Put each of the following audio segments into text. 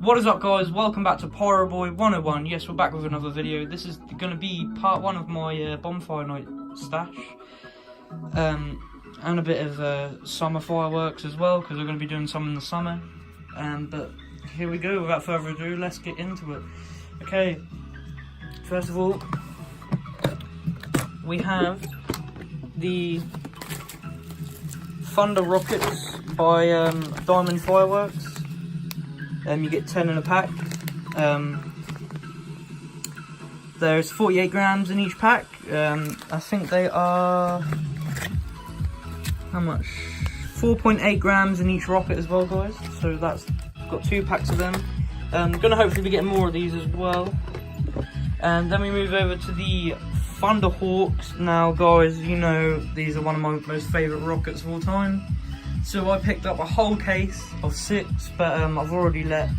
What is up, guys? Welcome back to Pyro Boy 101. Yes, we're back with another video. This is going to be part 1 of my bonfire night stash. And a bit of summer fireworks as well, because we're going to be doing some in the summer. But here we go, without further ado, let's get into it. Okay, first of all, we have the Fonda rockets by Diamond Fireworks. You get 10 in a pack. There's 48 grams in each pack. I think they are, how much? 4.8 grams in each rocket as well, guys. So that's got 2 packs of them. Gonna hopefully be getting more of these as well. And then we move over to the Thunder Hawks. Now, guys, you know these are one of my most favourite rockets of all time. So I picked up a whole case of 6, but I've already let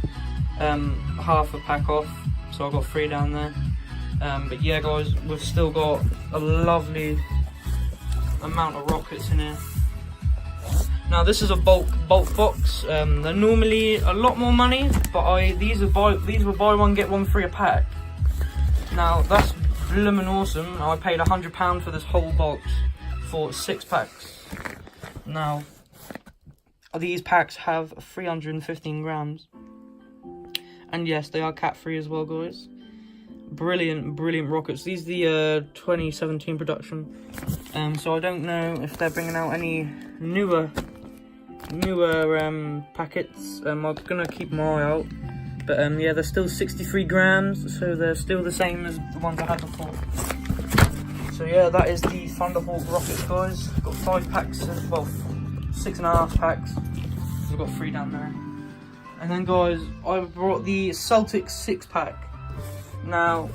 half a pack off, so I've got 3 down there. But yeah, guys, we've still got a lovely amount of rockets in here. Now this is a bulk box. They're normally a lot more money, but these were buy one get one free a pack. Now that's blooming awesome. I paid £100 for this whole box for 6 packs. Now these packs have 315 grams, and yes, they are cat free as well, guys. Brilliant rockets. These are the 2017 production. So I don't know if they're bringing out any newer packets. I'm gonna keep my eye out. But yeah, they're still 63 grams, so they're still the same as the ones I had before. So yeah, that is the Thunderhawk rockets, guys. Got 5 packs, well, 6.5 packs. We've got 3 down there. And then, guys, I brought the Celtic Six Pack. Now,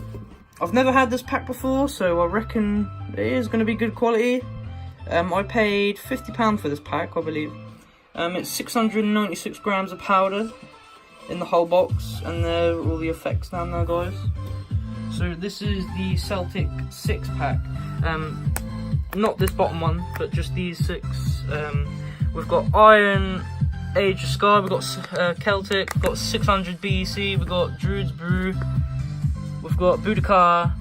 I've never had this pack before, so I reckon it is going to be good quality. I paid £50 for this pack, I believe. It's 696 grams of powder in the whole box, and there are all the effects down there, guys. So this is the Celtic Six Pack. Not this bottom one, but just these 6. We've got Iron Age of Sky, we've got Celtic, we've got 600 BC, we've got Druid's Brew, we've got Boudicca,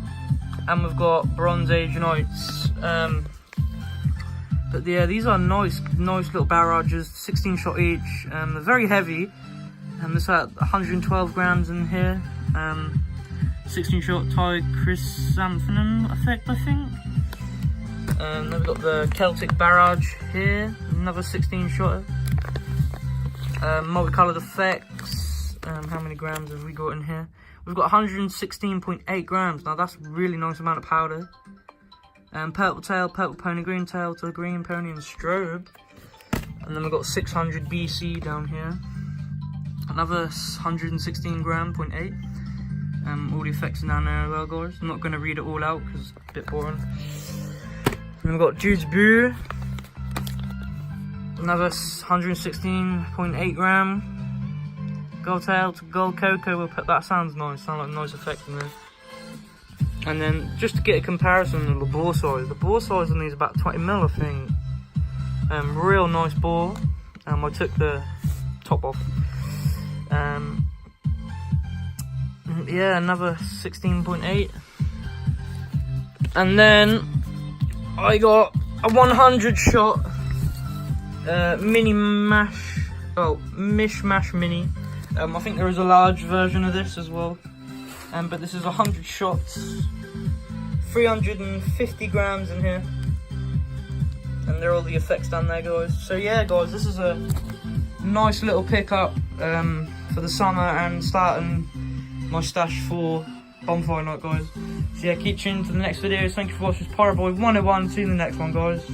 and we've got Bronze Age Knights. But yeah, these are nice little barrages, 16 shot each. They're very heavy, and there's 112 grams in here. 16 shot Thai chrysanthemum effect, I think. Then we've got the Celtic Barrage here, another 16 shotter. Multicoloured effects. How many grams have we got in here? We've got 116.8 grams. Now that's a really nice amount of powder. Purple tail, purple pony, green tail to green pony and strobe. And then we've got 600 BC down here. Another 116 gram, 0.8. All the effects are down there as well, guys. I'm not going to read it all out because it's a bit boring. And we've got Jude's Brew. Another 116.8 gram. Gold tail to gold cocoa. We'll put that. Sounds nice. Sound like a nice effect in there. And then just to get a comparison of the bore size. The bore size on these is about 20mm, I think. Real nice bore. I took the top off. Yeah, another 16.8. And then I got a 100 shot mini mash, mishmash mini. I think there is a large version of this as well. But this is 100 shots, 350 grams in here. And there are all the effects down there, guys. So yeah, guys, this is a nice little pickup for the summer and starting my stash for bonfire night, guys. So yeah, keep tuned to the next video. Thank you for watching. Pyro Boy 101. See you in the next one, guys.